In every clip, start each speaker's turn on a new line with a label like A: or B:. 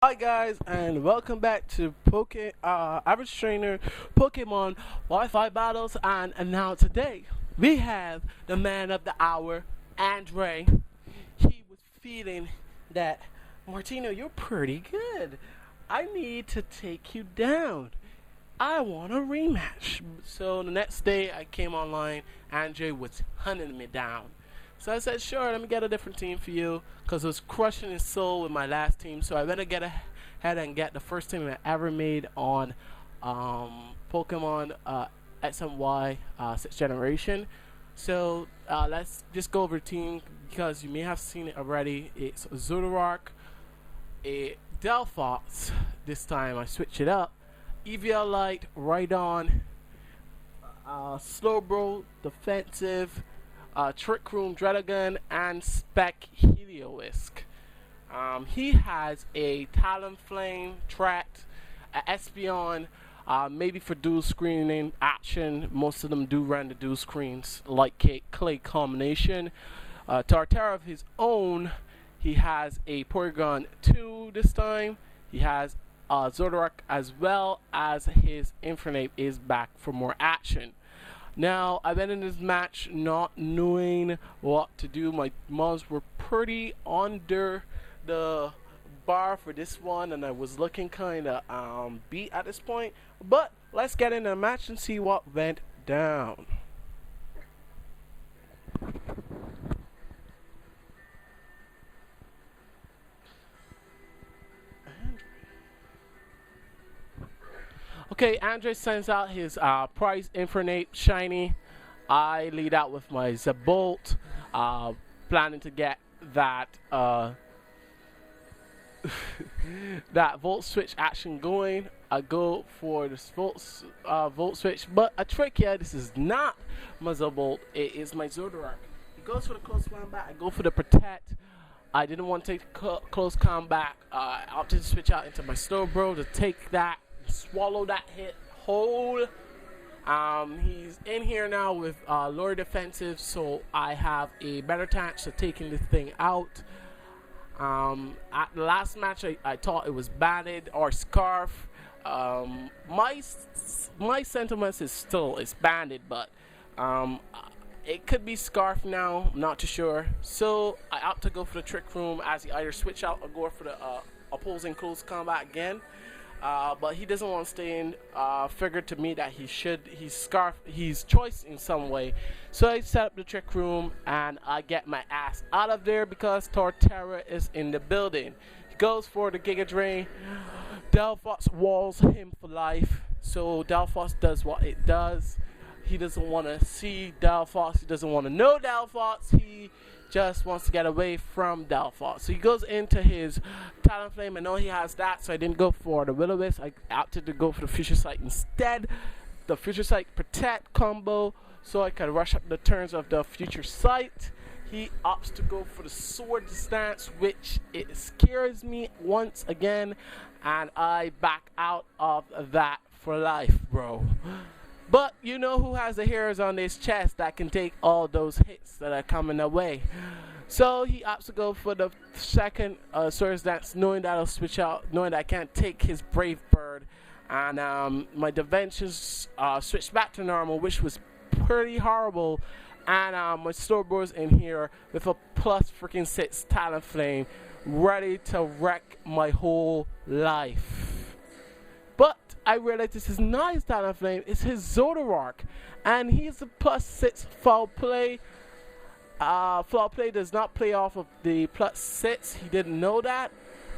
A: Hi guys, and welcome back to Average Trainer Pokemon Wi-Fi Battles. And now today we have the man of the hour, Andre. He was feeling that Martino, you're pretty good. I need to take you down. I want a rematch. So the next day I came online. Andre was hunting me down. So I said, sure, let me get a different team for you, because I was crushing his soul with my last team. So I better get ahead and get the first team I ever made on Pokemon X and Y 6th generation. So let's just go over the team, because you may have seen it already. It's Zoroark, a Delphox. This time I switch it up. Eviolite, Rhydon, Slowbro, Defensive, Trick Room, Dredagon, and Spec Helioisk. He has a Talonflame, Tract, Espeon, maybe for dual screening action. Most of them do run the dual screens like Clay combination. Tartara of his own, he has a Porygon 2 this time. He has Zoroark, as well as his Infernape is back for more action. Now, I've been in this match not knowing what to do. My mons were pretty under the bar for this one, and I was looking kind of beat at this point. But let's get into the match and see what went down. Okay, Andre sends out his prize Infernape Shiny. I lead out with my Zabolt, planning to get that that Volt Switch action going. I go for this Volt Switch, but a trick here. This is not my Zabolt. It is my Zoroark. He goes for the close combat. I go for the Protect. I didn't want to take close combat. I opted to switch out into my Slowbro to take that. Swallow that hit whole. He's in here now with lower defensive, so I have a better chance of taking this thing out. At the last match, I thought it was Banded or Scarf. My sentiments is still it's Banded, but it could be Scarf now. I'm not too sure. So I opt to go for the Trick Room, as he either switch out or go for the opposing close combat again. But he doesn't want to stay in. Figured to me that he's choice in some way. So I set up the Trick Room and I get my ass out of there because Torterra is in the building. He goes for the Giga Drain. Delphox walls him for life. So Delphox does what it does. He doesn't want to see Delphox. He doesn't want to know Delphox. He just wants to get away from Delphox. So he goes into his Talonflame. I know he has that, so I didn't go for the Will-O-Wisp. I opted to go for the Future Sight instead. The Future Sight Protect combo, so I could rush up the turns of the Future Sight. He opts to go for the Sword Dance, which it scares me once again, and I back out of that for life, bro. But you know who has the hairs on his chest that can take all those hits that are coming away. So he opts to go for the second Sword Dance, knowing that I'll switch out, knowing that I can't take his Brave Bird. And my Dimensions switched back to normal, which was pretty horrible. And my Slowbro's in here with a plus freaking 6 Talonflame, ready to wreck my whole life. But I realized this is not his Talonflame, it's his Zoroark. And he's a plus 6 foul play. Foul play does not play off of the plus 6. He didn't know that.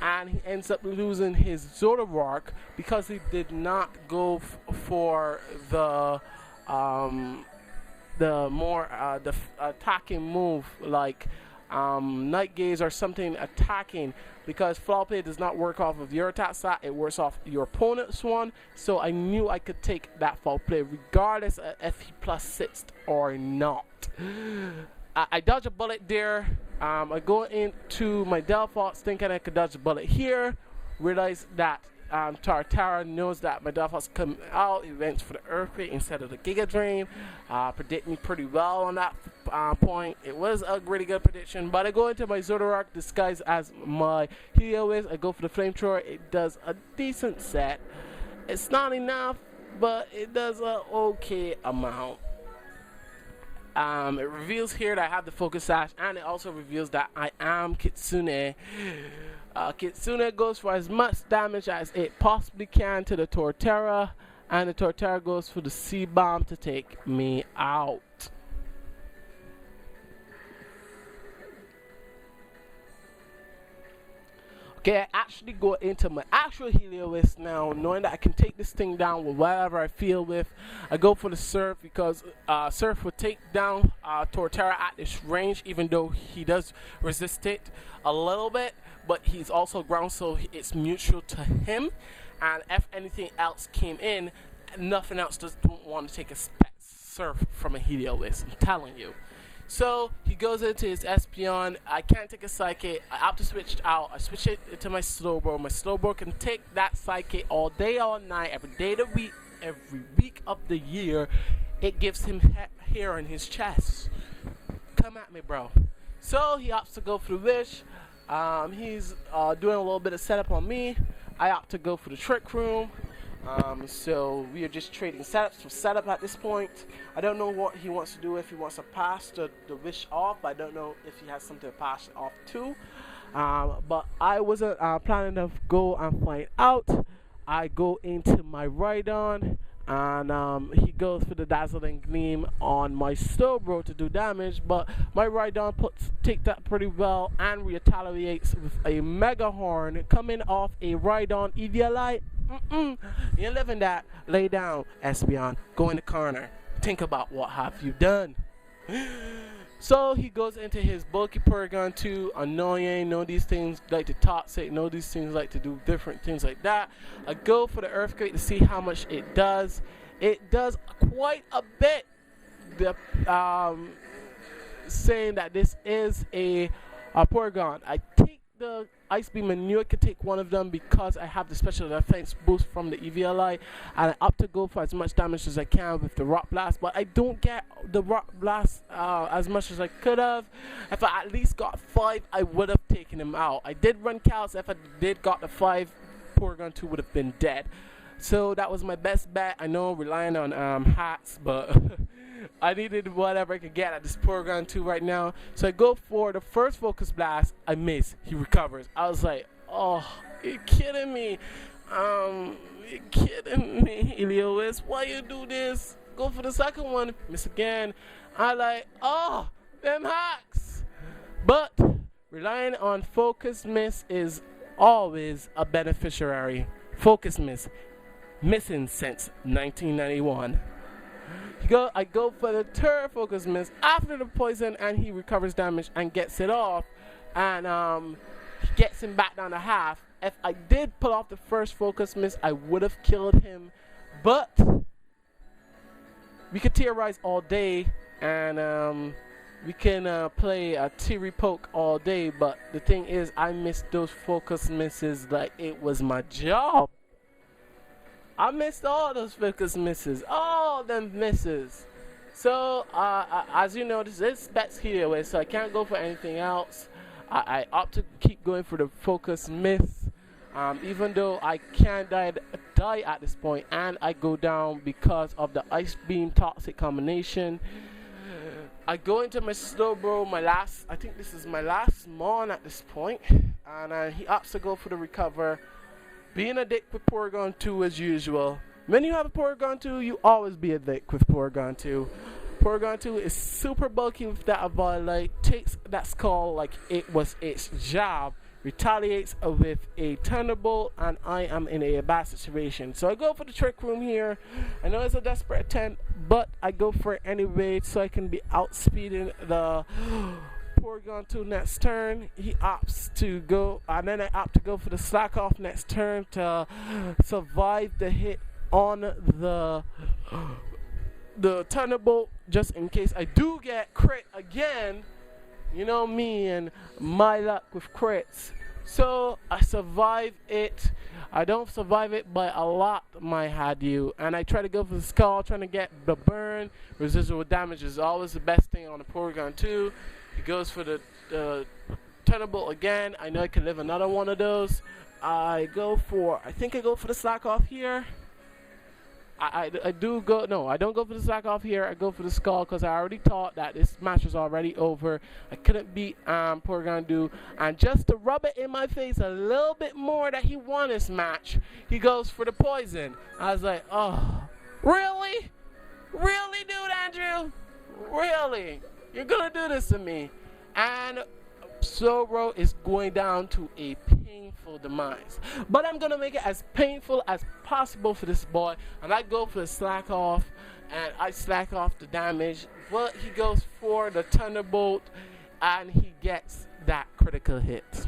A: And he ends up losing his Zoroark because he did not go for the attacking move like Night Gaze or something attacking, because Foul Play does not work off of your attack stat, it works off your opponent's one. So I knew I could take that Foul Play regardless of if he plus 6 or not. I dodge a bullet there. I go into my Delphox thinking I could dodge a bullet here. Realize that Torterra knows that my Delphox coming out. He went for the Earthquake instead of the Giga Drain. Predict me pretty well on that point. It was a really good prediction, but I go into my Zoroark disguised as my Helios. I go for the Flamethrower. It does a decent set. It's not enough, but it does a okay amount. It reveals here that I have the Focus Sash, and it also reveals that I am Kitsune. Kitsune goes for as much damage as it possibly can to the Torterra, and the Torterra goes for the C-Bomb to take me out. Okay, I actually go into my actual Helios now, knowing that I can take this thing down with whatever I feel with. I go for the Surf because Surf will take down Torterra at this range, even though he does resist it a little bit, but he's also ground, so it's mutual to him. And if anything else came in, nothing else doesn't want to take a Surf from a Helios, I'm telling you. So he goes into his Espeon. I can't take a Psychic. I opt to switch out. I switch it into my Slowbro. My Slowbro can take that Psychic all day, all night, every day of the week, every week of the year. It gives him hair on his chest. Come at me, bro. So he opts to go for the Wish. He's doing a little bit of setup on me. I opt to go for the Trick Room. So we are just trading setups for setup at this point. I don't know what he wants to do, if he wants to pass the Wish off. I don't know if he has something to pass it off to. But I wasn't planning to go and find out. I go into my Rhydon, and he goes for the Dazzling Gleam on my Slowbro to do damage, but my Rhydon takes that pretty well and retaliates with a Mega Horn coming off a Rhydon Eviolite. You ain't living that. Lay down, Espeon. Go in the corner. Think about what have you done. So he goes into his bulky Porygon 2. Annoying. Know these things like to toxic. Know these things like to do different things like that. I go for the Earthquake to see how much it does. It does quite a bit. The saying that this is a Porygon. I take the Ice Beam and knew I could take one of them because I have the special defense boost from the Eviolite, and I opt to go for as much damage as I can with the Rock Blast, but I don't get the Rock Blast as much as I could have. If I at least got 5, I would have taken him out. I did run Cal's. If I did got the 5, Porygon 2 would have been dead. So that was my best bet. I know, relying on hats, but I needed whatever I could get at this Porygon 2 right now. So I go for the first Focus Blast. I miss. He recovers. I was like, oh, you're kidding me. You're kidding me, Helios. Why you do this? Go for the second one. Miss again. I like, oh, them hacks. But relying on Focus Miss is always a beneficiary. Focus Miss. Missing since 1991. I go for the third Focus Miss after the poison, and he recovers damage and gets it off, and gets him back down to half. If I did pull off the first Focus Miss, I would have killed him, but we could theorize all day, and we can play a theory poke all day, but the thing is, I missed those Focus Misses like it was my job. I missed all those Focus Misses, all them misses. So, as you know, this is Specs here, so I can't go for anything else. I opt to keep going for the Focus Miss, even though I can't die at this point, and I go down because of the Ice Beam Toxic combination. I go into my Slowbro, I think this is my last Mon at this point, and he opts to go for the Recover. Being a dick with Porygon 2 as usual. When you have a Porygon 2, you always be a dick with Porygon 2. Porygon 2 is super bulky with that Eviolite, takes that Skull like it was its job, retaliates with a Thunderbolt, and I am in a bad situation. So I go for the Trick Room here. I know it's a desperate attempt, but I go for it anyway so I can be outspeeding the Porygon 2 next turn. He opts to go, and then I opt to go for the Slack Off next turn to survive the hit on the Thunderbolt, just in case I do get crit again. You know me and my luck with crits. So I survive it. I don't survive it by a lot, my had you. And I try to go for the skull, trying to get the burn. Residual damage is always the best thing on the Porygon 2. He goes for the Thunderbolt again. I know I can live another one of those. I think I go for the slack off here. I don't go for the slack off here. I go for the skull because I already thought that this match was already over. I couldn't beat Porygon Do, and just to rub it in my face a little bit more that he won this match, he goes for the poison. I was like, oh, really? Really, dude, Andrew? Really? You're gonna do this to me? And Zoro is going down to a painful demise. But I'm going to make it as painful as possible for this boy. And I go for the slack off. And I slack off the damage. But he goes for the Thunderbolt. And he gets that critical hit.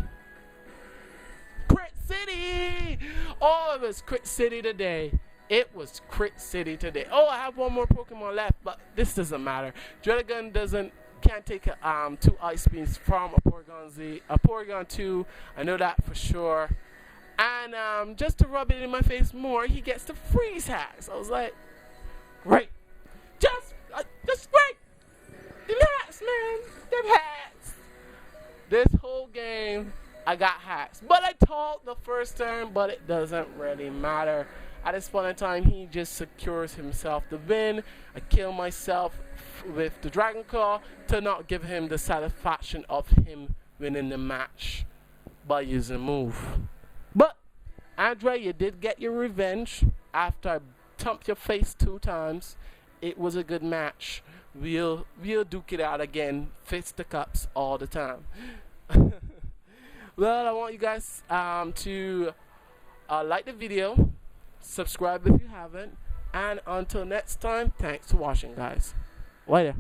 A: Crit City! Oh, it was Crit City today. It was Crit City today. Oh, I have one more Pokemon left. But this doesn't matter. Dredagon can't take 2 ice beams from a Porygon 2. I know that for sure. And just to rub it in my face more, he gets the freeze hacks. I was like, great. Just great. Them hats, man. Them hats. This whole game, I got hacks. But I talked the first turn, but it doesn't really matter. At this point in time, he just secures himself the win. I kill myself with the Dragon Claw to not give him the satisfaction of him winning the match by using a move. But Andre, you did get your revenge after I thumped your face 2 times. It was a good match. We'll duke it out again, fisticuffs all the time. Well, I want you guys to like the video, subscribe if you haven't, and until next time, thanks for watching, guys. Later.